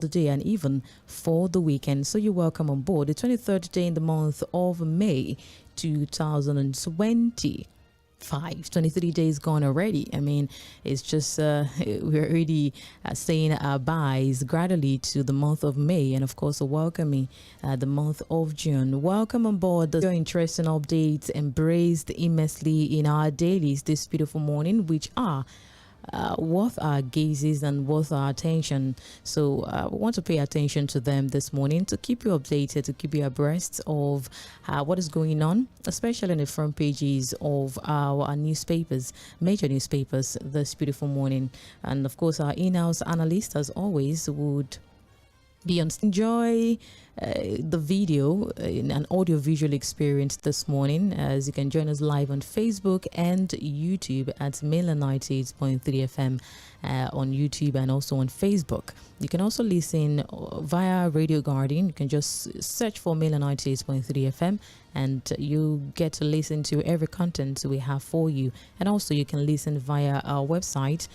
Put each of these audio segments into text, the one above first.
the day and even for the weekend. So you're welcome on board. The 23rd day in the month of May 2020. 23 days gone already. I mean, it's just we're already saying our byes gradually to the month of May, and of course welcoming the month of June. Welcome on board. The interesting updates embraced immensely in our dailies this beautiful morning, which are worth our gazes and worth our attention. So we want to pay attention to them this morning to keep you updated, to keep you abreast of what is going on, especially in the front pages of our newspapers, major newspapers this beautiful morning. And of course, our in-house analysts, as always, would be on. Enjoy the video in an audio-visual experience this morning, as you can join us live on Facebook and YouTube at Mainland 98.3 FM on YouTube and also on Facebook. You can also listen via Radio Garden. You can just search for Mainland 98.3 FM and you get to listen to every content we have for you. And also you can listen via our website,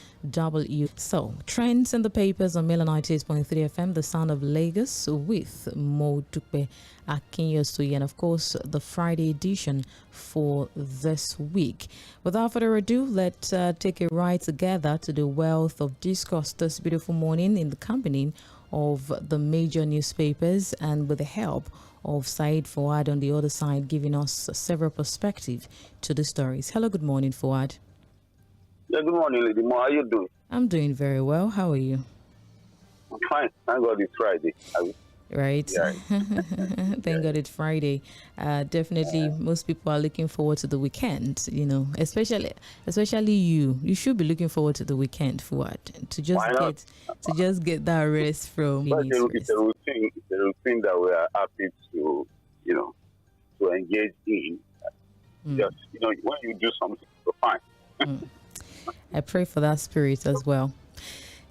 So trends in the papers on Mainland 98.3 FM, The Sound of Lagos with Modupe Akinyosuyi, and of course the Friday edition for this week. Without further ado, let's take a ride together to the wealth of discourse this beautiful morning in the company of the major newspapers and with the help of Said Fuad on the other side, giving us several perspectives to the stories. Hello, good morning, Fuad. Yeah, good morning, Lady Mo. How are you doing? I'm doing very well. How are you? I'm fine. Thank God it's Friday. Right. Yeah. Thank God it's Friday. Definitely, most people are looking forward to the weekend. You know, especially you. You should be looking forward to the weekend for what? To just get that rest from. But it's a routine. It's a routine that we are happy to to engage in. Just when you do something, you're fine. I pray for that spirit as well.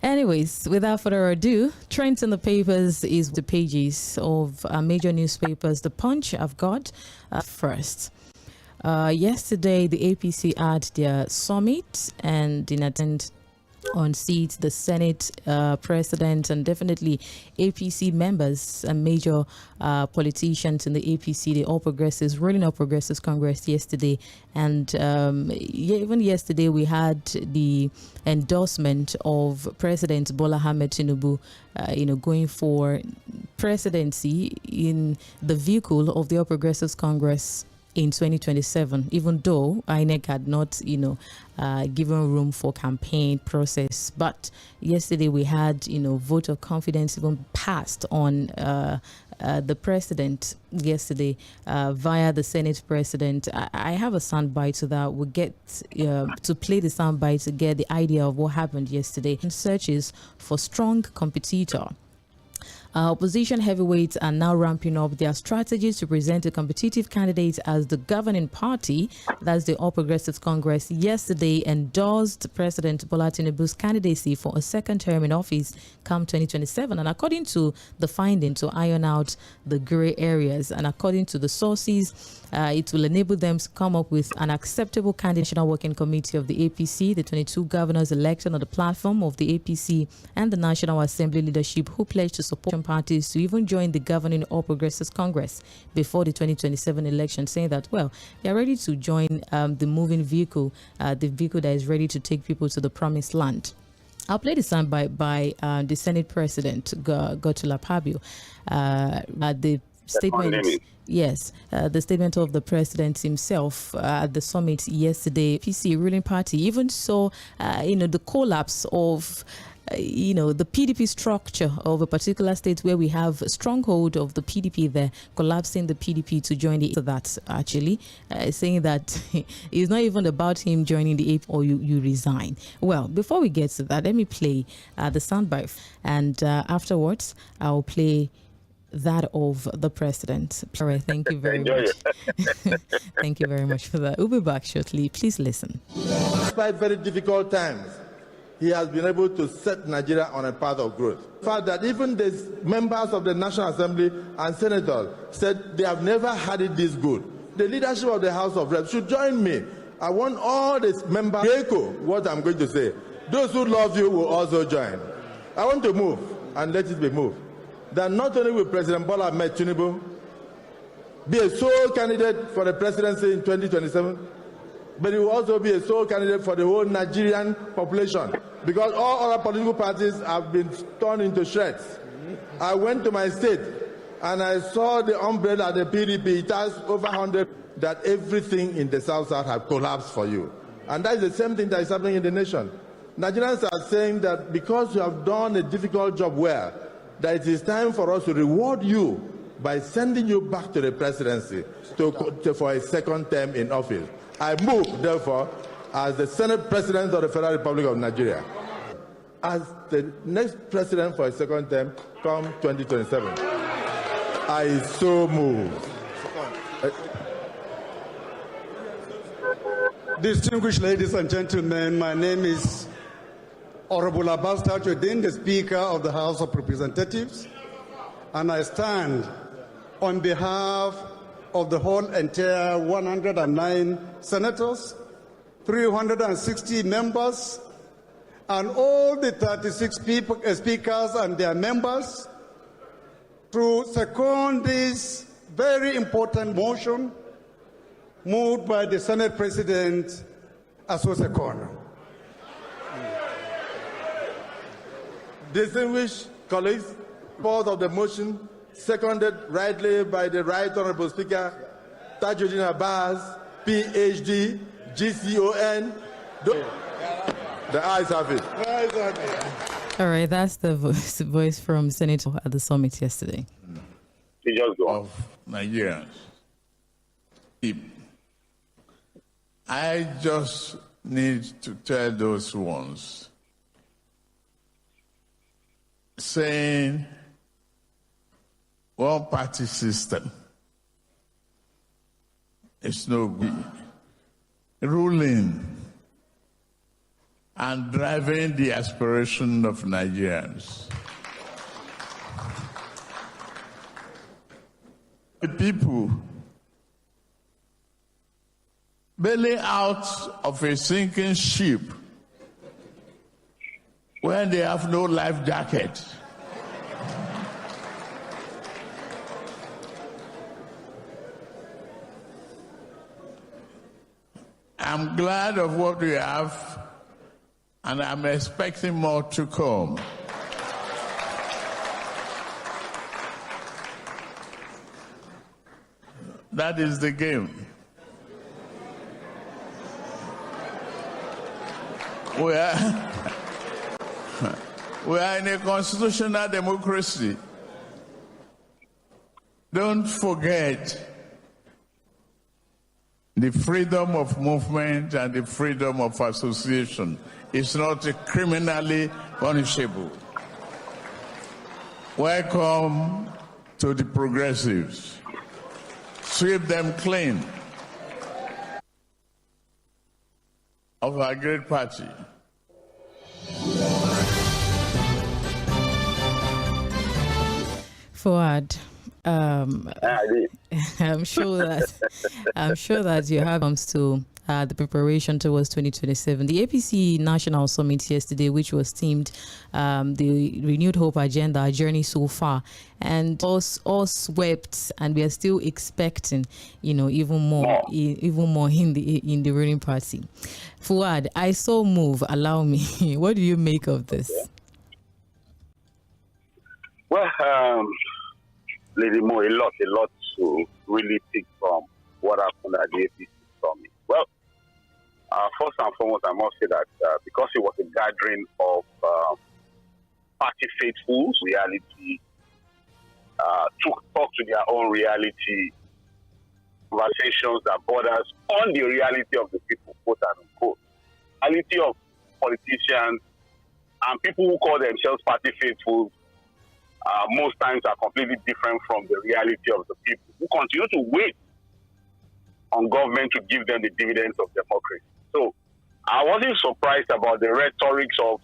Anyways, without further ado, trends in the papers is the pages of major newspapers. The Punch I've got first. Yesterday, the APC had their summit and in attend on seats the Senate president and definitely APC members and major politicians in the APC, the All Progressives, Ruling All Progressives Congress yesterday. And even yesterday we had the endorsement of President Bola Ahmed Tinubu, going for presidency in the vehicle of the All Progressives Congress in 2027, even though INEC had not, given room for campaign process. But yesterday we had, vote of confidence even passed on the president yesterday via the Senate president. I have a soundbite to that. We'll get to play the soundbite to get the idea of what happened yesterday. Searches for strong competitor. Opposition heavyweights are now ramping up their strategies to present a competitive candidate as the governing party. That's the All Progressives Congress yesterday endorsed President Bola Tinubu's candidacy for a second term in office come 2027. And according to the finding, to iron out the gray areas, and according to the sources, it will enable them to come up with an acceptable candidate. National Working Committee of the APC, the 22 governors elected on the platform of the APC, and the National Assembly leadership who pledged to support parties to even join the governing All Progressives Congress before the 2027 election, saying that, well, they are ready to join the moving vehicle, the vehicle that is ready to take people to the promised land. I'll play the soundbite by the Senate President, Godswill Akpabio. The statement, yes, the statement of the president himself at the summit yesterday. PC ruling party even saw, the collapse of the PDP structure of a particular state where we have a stronghold of the PDP there, collapsing the PDP to join the. So that's actually saying that it's not even about him joining the AP or you resign. Well, before we get to that, let me play the soundbite, and afterwards I'll play that of the president. All right, thank you very much. Thank you very much for that. We'll be back shortly. Please listen. Despite very difficult times, he has been able to set Nigeria on a path of growth. The fact that even the members of the National Assembly and senators said they have never had it this good. The leadership of the House of Reps should join me. I want all the members to echo what I'm going to say. Those who love you will also join. I want to move. and let it be moved. That not only will President Bola Ahmed Tinubu be a sole candidate for the presidency in 2027, but he will also be a sole candidate for the whole Nigerian population, because all other political parties have been torn into shreds. I went to my state and I saw the umbrella, the PDP. It has over 100, that everything in the South has collapsed for you. And that is the same thing that is happening in the nation. Nigerians are saying that because you have done a difficult job well, that it is time for us to reward you by sending you back to the presidency for a second term in office. I move, therefore, as the Senate President of the Federal Republic of Nigeria, as the next president for a second term come 2027. I so move. Distinguished ladies and gentlemen, my name is Honorable Abbas Tajudeen, the Speaker of the House of Representatives, and I stand on behalf of the whole entire 109 senators, 360 members, and all the 36 speakers and their members to second this very important motion moved by the Senate President Asoseko. Distinguished colleagues, support of the motion, seconded rightly by the Right Honorable Speaker Tajudeen Abbas, PhD, GCON. The ayes have it. All right, that's the voice from Senator at the summit yesterday. Of Nigerians. I just need to tell those ones saying one-party system is no good. Ruling and driving the aspiration of Nigerians. The people bailing out of a sinking ship when they have no life jacket. I'm glad of what we have, and I'm expecting more to come. That is the game. We are in a constitutional democracy. Don't forget the freedom of movement and the freedom of association is not criminally punishable. Welcome to the progressives. Sweep them clean of our great party. Fuad, I'm sure that you have comes to the preparation towards 2027. The APC National Summit yesterday, which was themed the Renewed Hope Agenda, our journey so far, and all swept, and we are still expecting, even more in the ruling party. Fuad, I saw move. Allow me. What do you make of this? Well, Lady Mo, a lot to really pick from what happened at the APC summit. Well, first and foremost, I must say that because it was a gathering of party faithfuls, reality, talk to their own reality, conversations that borders on the reality of the people, quote unquote, reality of politicians and people who call themselves party faithfuls. Most times are completely different from the reality of the people who continue to wait on government to give them the dividends of democracy. So I wasn't surprised about the rhetorics of,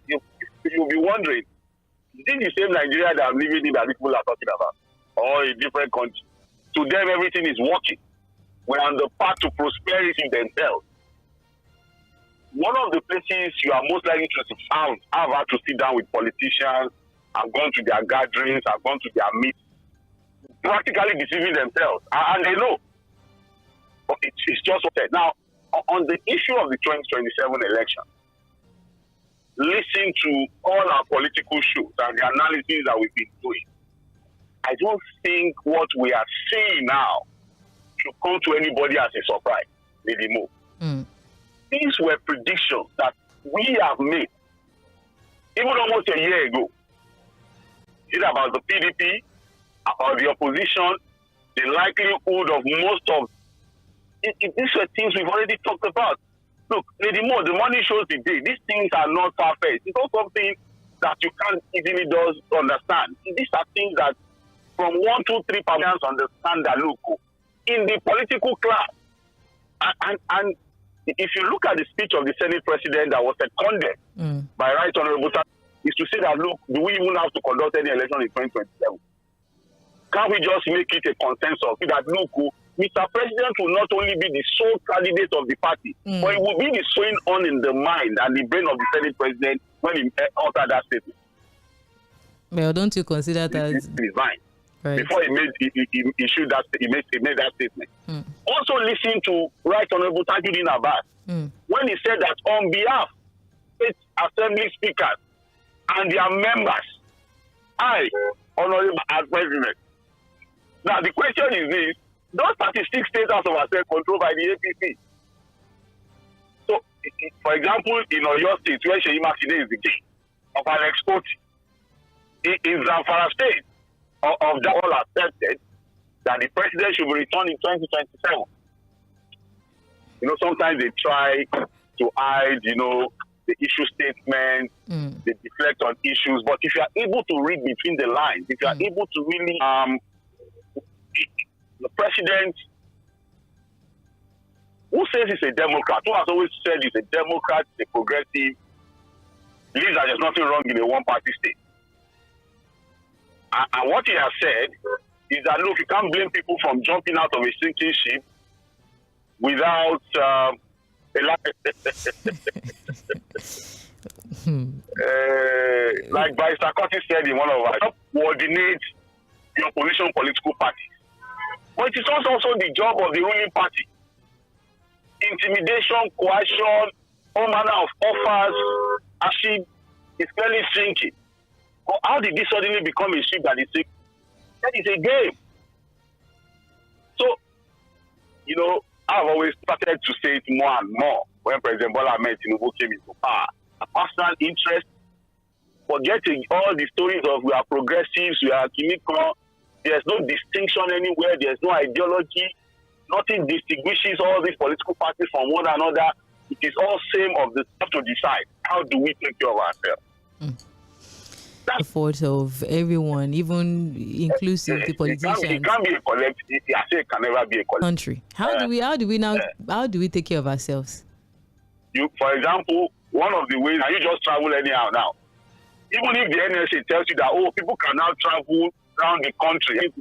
you'll be wondering, is this the same Nigeria that I'm living in that people are talking about? Or a different country? To them, everything is working. We're on the path to prosperity themselves. one of the places you are most likely to have had to sit down with politicians, have gone to their gatherings, have gone to their meetings, practically deceiving themselves, and they know. But it's just okay. Now, on the issue of the 2027 election, listen to all our political shows and the analysis that we've been doing. I don't think what we are seeing now should come to anybody as a surprise, Lady Mo. These were predictions that we have made, even almost a year ago. It's about the PDP, about the opposition, the likelihood of most of these were things we've already talked about. Look, Lady Mo, the money shows the day. These things are not far-fetched. It's not something that you can't easily understand. These are things that from 1, 2, 3 Parliaments understand that, look, in the political class, and if you look at the speech of the Senate President that was seconded by Right Honorable, is to say that, look, do we even have to conduct any election in 2027? Can't we just make it a consensus that, look, Mr. President will not only be the sole candidate of the party, but it will be the swing on in the mind and the brain of the Senate President when he uttered that statement. Well, don't you consider that design? Right. Before he made that statement. Also listen to Right Honorable Tajudeen Abbas when he said that on behalf of state assembly speakers and their members, I, Honorable as President. Now the question is this: those 36 states House of Assembly controlled by the APC. So, for example, in Oyo State, where Jᴏɪᴜ L쏘ᴅɪ is the king of an export, in Zamfara State, of that all accepted that the president should be returned in 2027. You know, sometimes they try to hide, the issue statements, they deflect on issues. But if you are able to read between the lines, if you are able to really, the president, who says he's a Democrat, who has always said he's a Democrat, a progressive, believes that there's nothing wrong in a one-party state. And what he has said is that, look, you can't blame people from jumping out of a sinking ship without like Barrister Curtis said in one of our, coordinate the opposition political parties. But it is also the job of the ruling party. Intimidation, coercion, all manner of offers, actually, is clearly sinking. But how did this suddenly become a ship that is sinking? That is a game. So, I've always started to say it more and more when President Bola Ahmed Tinubu came into power. A personal interest, forgetting all the stories of we are progressives, we are Kimiko. There's no distinction anywhere. There's no ideology. Nothing distinguishes all these political parties from one another. It is all same of the stuff to decide. How do we take care of ourselves? The fault of everyone, even inclusive the politicians. It can't be a collective. I say it can never be a collective. Country. How do we take care of ourselves? For example, one of the ways, and you just travel anyhow now. Even if the NSA tells you that, people can now travel around the country,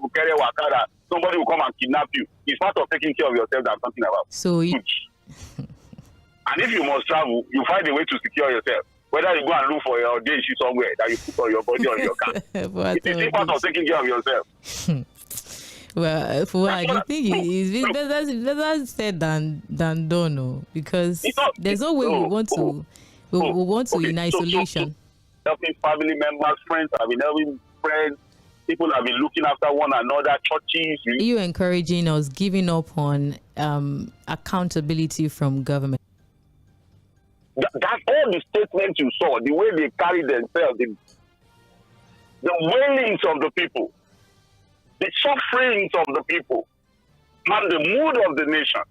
somebody will come and kidnap you. It's part of taking care of yourself that I'm talking about. So and if you must travel, you find a way to secure yourself. Whether you go and look for your day somewhere that you put on your body or your car. It is part of taking care of yourself. Well, for what I think it's better said than done, no? Because there's no way we want to in isolation. Helping family members, friends, I've been helping friends. People have been looking after one another, churches. Are you encouraging us giving up on accountability from government? That's all the statements you saw, the way they carry themselves, the wailings of the people, the sufferings of the people, and the mood of the nation,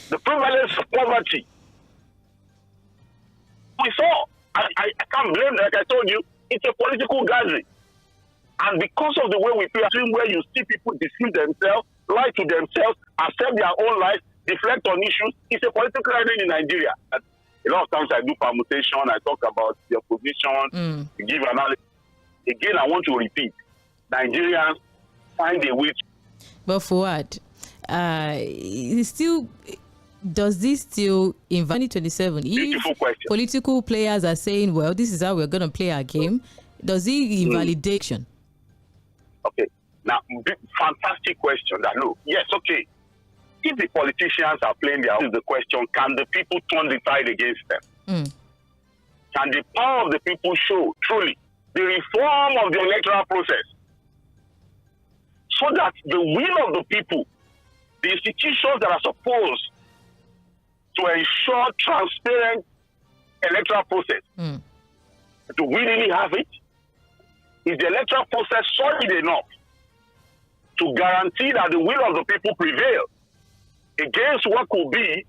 the prevalence of poverty. We saw, I can't blame them, like I told you, it's a political gathering. And because of the way we play, where you see people deceive themselves, lie to themselves, accept their own life, deflect on issues, it's a political gathering in Nigeria. A lot of times I do permutation, I talk about the opposition, give analysis. Again, I want to repeat, Nigerians find a way. But for what? It's still does this still in 2027? Beautiful If question. political players are saying, well, this is how we're going to play our game, does it invalidation? Okay. Now, fantastic question. That look, yes, okay. If the politicians are playing their role, the question: can the people turn the tide against them? Can the power of the people show truly the reform of the electoral process, so that the will of the people, the institutions that are supposed to ensure transparent electoral process, do we really have it? Is the electoral process solid enough to guarantee that the will of the people prevail against what could be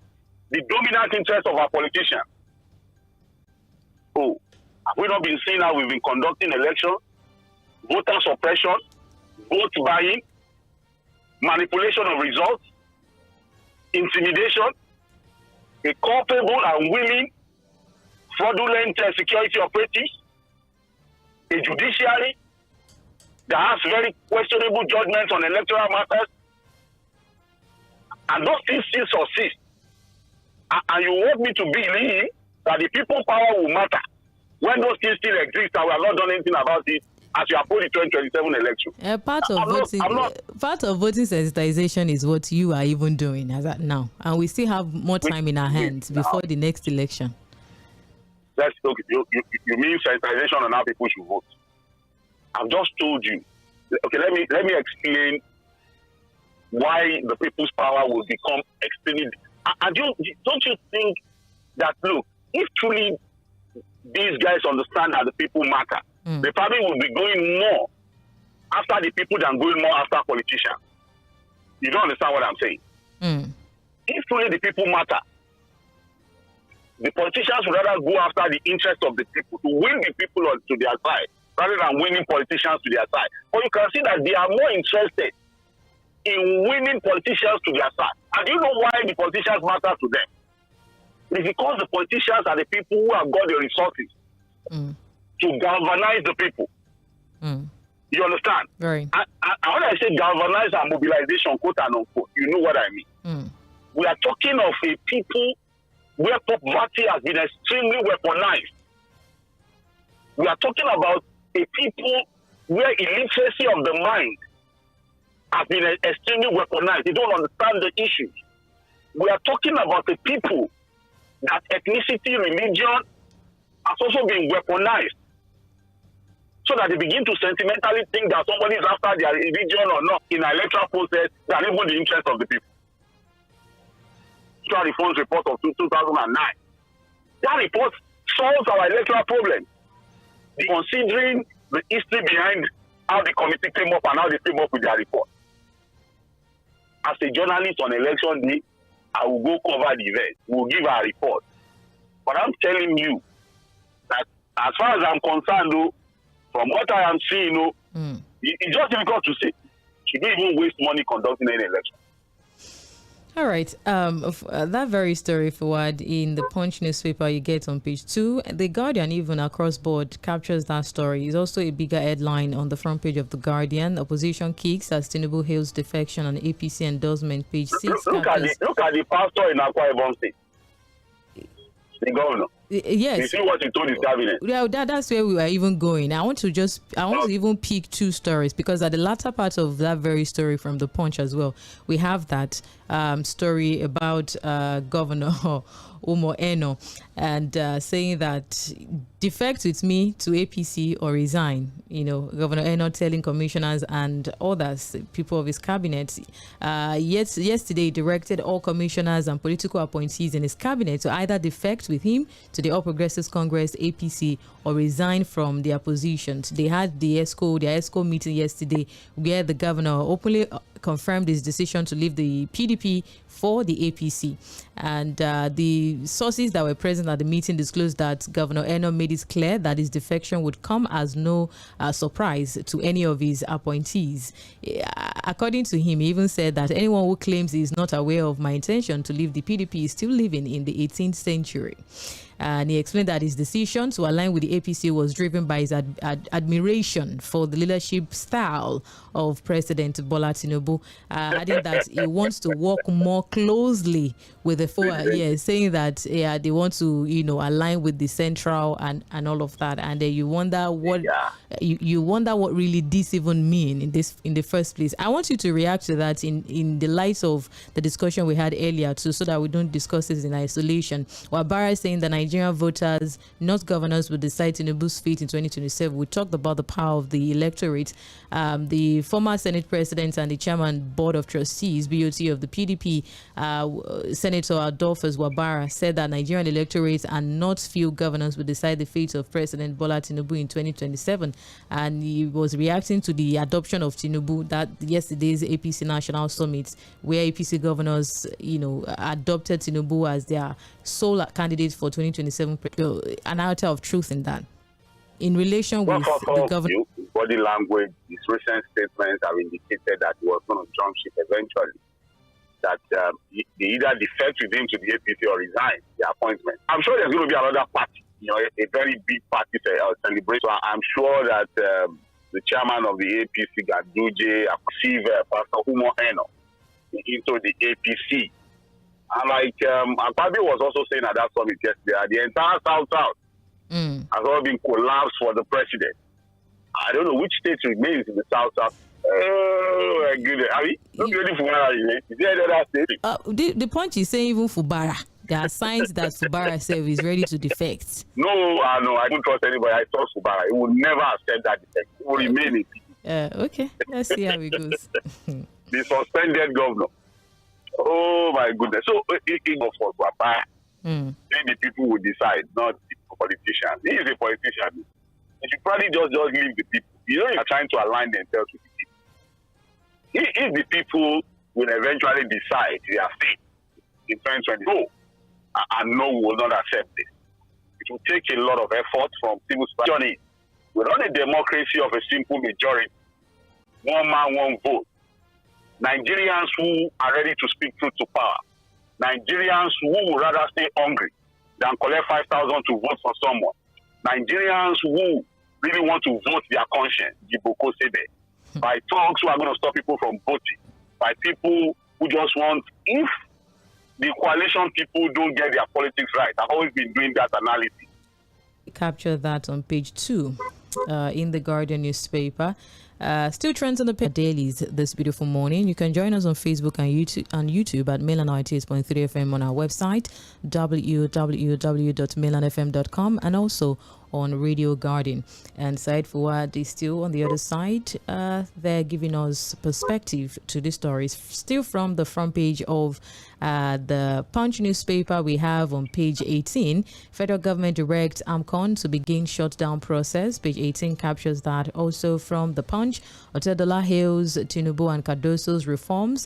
the dominant interest of our politicians? Oh, have we not been seeing how we've been conducting elections, voter suppression, vote buying, manipulation of results, intimidation, a culpable and willing fraudulent security operatives, a judiciary that has very questionable judgments on electoral matters, and those things still subsist. And you want me to believe that the people's power will matter when those things still exist and we have not done anything about it as you approach the 2027 election? Part of voting sensitization is what you are even doing as at now, and we still have more time in our hands before the next election. Let's look. You mean sensitization on how people should vote? I've just told you. Okay, let me explain why the people's power will become extremely. And don't you think that, look, if truly these guys understand that the people matter, they probably will be going more after the people than going more after politicians. You don't understand what I'm saying? If truly the people matter, the politicians would rather go after the interest of the people, to win the people to their side, rather than winning politicians to their side. But you can see that they are more interested in winning politicians to their side. And do you know why the politicians matter to them? It's because the politicians are the people who have got the resources to galvanize the people. You understand? Right. And when I say galvanize and mobilization, quote and unquote, you know what I mean. We are talking of a people where poverty has been extremely weaponized. We are talking about a people where illiteracy of the mind has been extremely weaponized. They don't understand the issues. We are talking about a people that ethnicity, religion has also been weaponized, so that they begin to sentimentally think that somebody is after their religion or not in an electoral process than even the interest of the people. Reforms report of 2009. That report solves our electoral problem, considering the history behind how the committee came up and how they came up with their report. As a journalist on election day, I will go cover the event. We'll give our report. But I'm telling you that as far as I'm concerned, though, from what I am seeing, it's just difficult to say. Should we even waste money conducting any election? All right. That very story, Fuad, in the Punch newspaper you get on page 2. The Guardian, even across board, captures that story. It's also a bigger headline on the front page of the Guardian. Opposition kicks as Tinubu hails defection on APC endorsement, page 6. Look at the pastor in Tᴏᴜ State. The governor. Yes. You see what he told his cabinet? Yeah, that's where we were even going. I want to even pick two stories, because at the latter part of that very story from the Punch as well, we have that story about Governor Umo Eno, and saying that defect with me to APC or resign. You know, Governor Eno telling commissioners and others, people of his cabinet, yesterday directed all commissioners and political appointees in his cabinet to either defect with him to the All Progressives Congress, APC, or resign from their positions. They had their ESCO meeting yesterday, where the governor openly confirmed his decision to leave the PDP for the APC. And the sources that were present at the meeting disclosed that Governor Eno made it clear that his defection would come as no surprise to any of his appointees. According to him, he even said that anyone who claims he is not aware of my intention to leave the PDP is still living in the 18th century. And he explained that his decision to align with the APC was driven by his admiration for the leadership style of President Bola Tinubu, adding that he wants to work more closely with the saying that they want to, align with the central and all of that. And then you wonder what you wonder what really this even mean in the first place. I want you to react to that in the light of the discussion we had earlier too, so that we don't discuss this in isolation. Wabara is saying that Nigerian voters, not governors, will decide Tinubu's fate in 2027. We talked about the power of the electorate. The former Senate President and the Chairman Board of Trustees, BOT of the PDP, Senator Adolphus Wabara, said that Nigerian electorates and not few governors will decide the fate of President Bola Tinubu in 2027. And he was reacting to the adoption of Tinubu that yesterday's APC National Summit, where APC governors, adopted Tinubu as their sole candidate for 2027. An iota of truth in that. In relation with the government, body language, his recent statements have indicated that he was going to jump ship eventually. That they either defect with him to the APC or resign the appointment. I'm sure there's going to be another party, a very big party celebration. I'm sure that the chairman of the APC, Ganduje, received Pastor Umo-Eno into the APC. And like Akpabio was also saying at that summit yesterday, the entire South has all been collapsed for the president. I don't know which state remains in the South. Oh my goodness! Are we? Don't be ready for Is there any other state? The point is saying even Fubara, there are signs that Fubara itself is ready to defect. No, I don't trust anybody. I trust Fubara. He will never accept that defect. He will remain in peace. Okay, let's see how it goes. The suspended governor. Oh my goodness! So it goes for Fubara. Then the people will decide, not the politicians. He is a politician. They should probably just leave the people. You are trying to align themselves with the people. If the people will eventually decide their fate in 2020, and no will not accept this, it will take a lot of effort from civil society. We're not a democracy of a simple majority, one man, one vote. Nigerians who are ready to speak truth to power, Nigerians who would rather stay hungry than collect 5,000 to vote for someone, Nigerians who really want to vote their conscience, by thugs who are going to stop people from voting, by people who just want, if the coalition people don't get their politics right. I've always been doing that analysis. Capture that on page 2 in the Guardian newspaper. Still trends on the dailies this beautiful morning. You can join us on Facebook and YouTube at Milan 98.3 FM, on our website www.milanfm.com, and also on Radio Guardian. And Said Fuad is still on the other side. They're giving us perspective to the stories. Still from the front page of the Punch newspaper, we have on page 18, federal government directs AMCON to begin shutdown process. Page 18 captures that. Also from the Punch, Otedola hails Tinubu and Cardoso's reforms.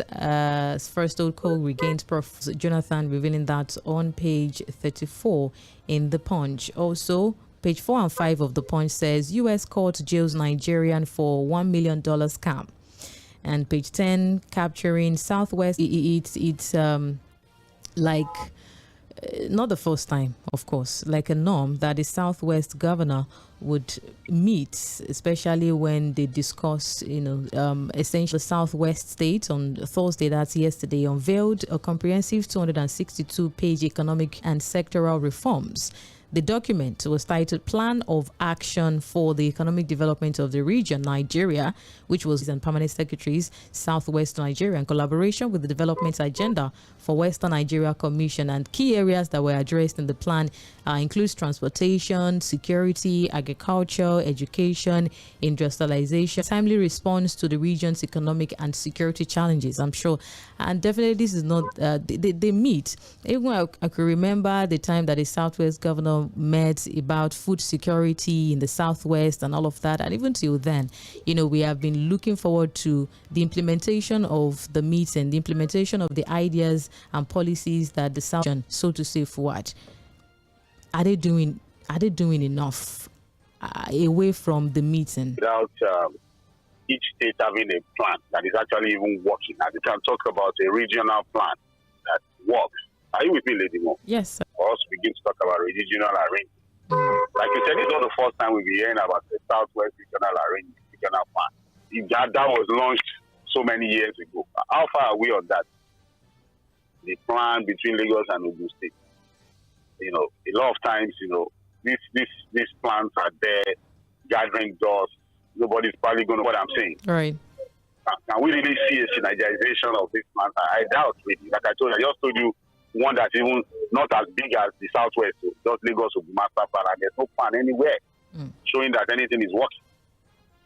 First old call regains Prof. Jonathan, revealing that on page 34 in the Punch. Also, page 4 and 5 of the Punch says U.S. court jails Nigerian for $1 million scam. And page 10 capturing Southwest. It's like not the first time, of course, like a norm that the Southwest governor would meet, especially when they discuss, essentially Southwest states. On Thursday, that's yesterday, unveiled a comprehensive 262-page economic and sectoral reforms. The document was titled Plan of Action for the Economic Development of the Region, Nigeria, which was and permanent secretaries, Southwest Nigeria, in collaboration with the Development Agenda for Western Nigeria Commission. And key areas that were addressed in the plan includes transportation, security, agriculture, education, industrialization, timely response to the region's economic and security challenges, I'm sure. And definitely this is not, they meet. Even I could remember the time that the Southwest governor met about food security in the Southwest and all of that. And even till then, we have been looking forward to the implementation of the meeting, the implementation of the ideas and policies that the South, so to say, forward. Are they doing enough away from the meeting? Without each state having a plan that is actually even working. Now, we can talk about a regional plan that works. Are you with me, Lady Mo? Yes, sir. for us to begin to talk about regional arrangement. Like you said, it's not the first time we'll be hearing about the Southwest regional arrangement, regional plan. That was launched so many years ago. How far are we on that? The plan between Lagos and Ogun State. You know, a lot of times, you know, these plans are there, gathering dust. Nobody's probably going to know what I'm saying. Right. Can we really see a synergization of this plan? I doubt, really. Like I just told you, one that's even not as big as the Southwest, so just Lagos will be master plan, and there's no plan anywhere showing that anything is working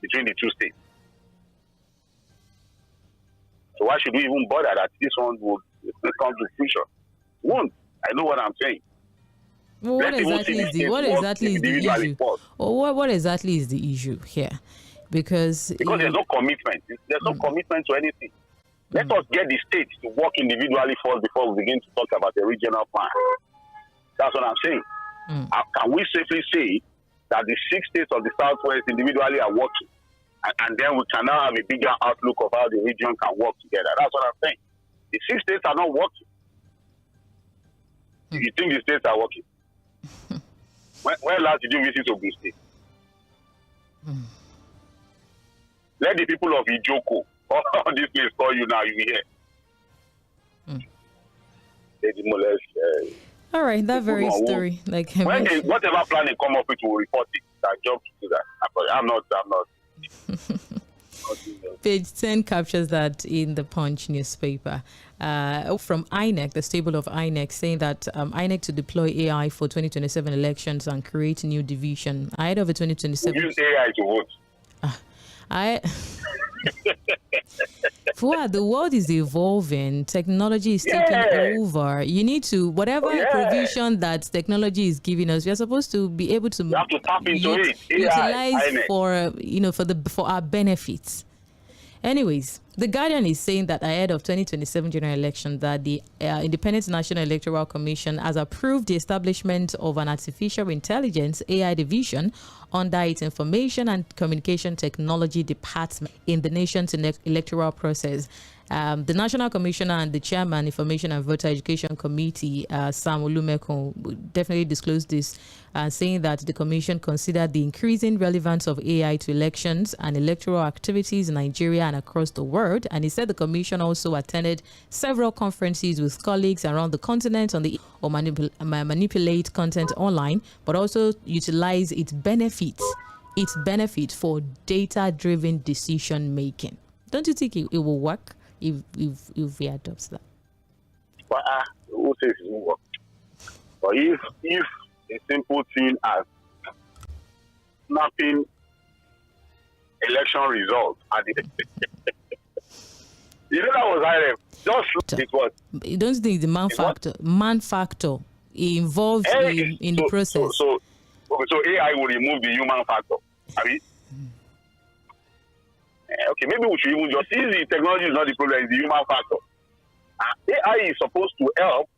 between the two states. So why should we even bother that this one would come to fruition? Won't. I know what I'm saying. Well, what exactly is the issue? Or what exactly is the issue here? Because there's no commitment. There's no commitment to anything. Let us get the states to work individually first before we begin to talk about the regional plan. That's what I'm saying. Can we safely say that the 6 states of the Southwest individually are working, and then we can now have a bigger outlook of how the region can work together? That's what I'm saying. The 6 states are not working. You think the states are working? When last did you visit Ogun State? Let the people of Ijoko, all this place call you now, you hear. All right, that very story. Like whatever plan they come up with, will report it. That job to do that. I'm not. Page 10 captures that in the Punch newspaper from INEC, the stable of INEC, saying that INEC to deploy AI for 2027 elections and create new division ahead of the 2027. Use AI to vote. The world is evolving. Technology is taking over. You need to, whatever provision that technology is giving us, we are supposed to be able to, tap into it. Utilize for our benefits. Anyways, The Guardian is saying that ahead of 2027 general election, that the Independent National Electoral Commission has approved the establishment of an artificial intelligence AI division under its Information and Communication Technology Department in the nation's electoral process. The National Commissioner and the Chairman, Information and Voter Education Committee, Sam Olumekun, definitely disclosed this, saying that the Commission considered the increasing relevance of AI to elections and electoral activities in Nigeria and across the world. And he said the Commission also attended several conferences with colleagues around the continent on the manipulate content online, but also utilize its benefits for data-driven decision making. Don't you think it will work if we adopt that? But who says it won't work? But if a simple thing as mapping election results at the you know that was IRF. Just it was. You don't think the man factor involved in the process? So AI will remove the human factor. I mean, okay, maybe we should even just see the technology is not the problem, it's the human factor. AI is supposed to help,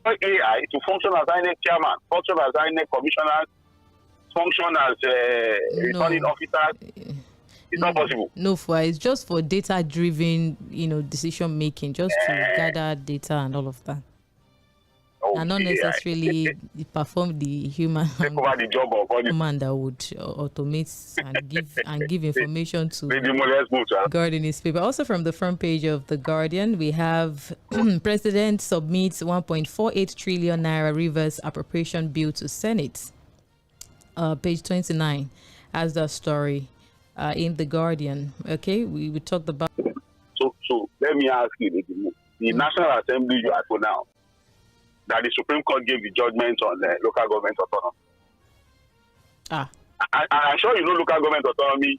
AI to function as INEC chairman, function as INEC commissioner, function as returning officer. It's not possible. No, it's just for data-driven, decision making, just to gather data and all of that. And not necessarily perform the human take over the job of human that would automate and give information to Guardian newspaper. Also from the front page of the Guardian, we have President submits 1.48 trillion naira reverse appropriation bill to Senate. Page 29 has that story in the Guardian. Okay, we talked about. So let me ask you, the National Assembly you are for now, that the Supreme Court gave the judgment on local government autonomy. And I'm sure you know local government autonomy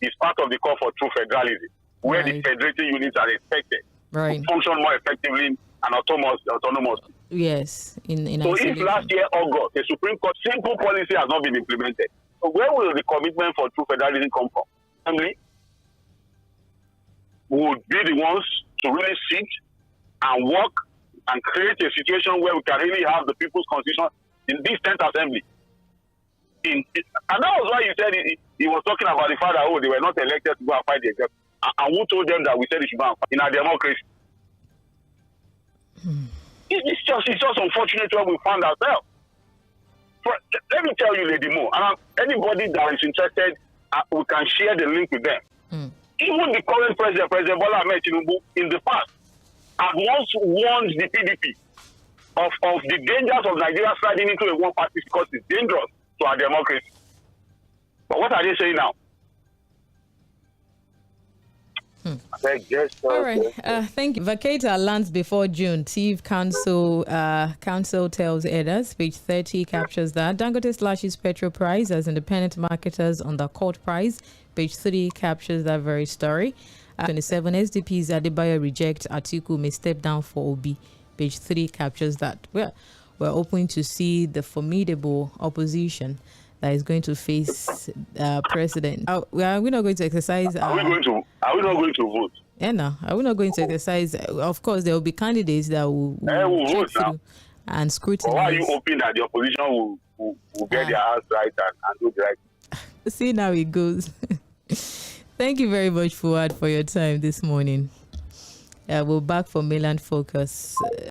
is part of the call for true federalism, where the federating units are expected to function more effectively and autonomously. Yes. So if last year, August, the Supreme Court simple policy has not been implemented, so where will the commitment for true federalism come from? Assembly would be the ones to really sit and work and create a situation where we can really have the people's constitution in this 10th assembly. And that was why you said he was talking about the fact that, they were not elected to go and fight the executive. And who told them that we said they should go and fight in our democracy? It's just unfortunate where we found ourselves. Let me tell you, Lady Mo, anybody that is interested, we can share the link with them. Even the current president, President Bola Ahmed Tinubu, in the past, have once warned the PDP of the dangers of Nigeria sliding into a one-party because it's dangerous to our democracy. But what are they saying now? All right. Thank you. Vacator lands before June. Chief Council tells others. Page 30 captures that. Dangote slashes petrol price as independent marketers undercut price. Page 3 captures that very story. 27 SDPs Adebayo reject Atiku may step down for Obi. Page 3 captures that. We're hoping to see the formidable opposition that is going to face president. Are we not going to exercise? Are we not going to vote? Yeah, no. Are we not going to exercise? Of course, there will be candidates that will vote now and scrutinize. But why are you hoping that the opposition will get their house right and do the right? See now it goes. Thank you very much, Fuad, for your time this morning. We're back for Mainland Focus.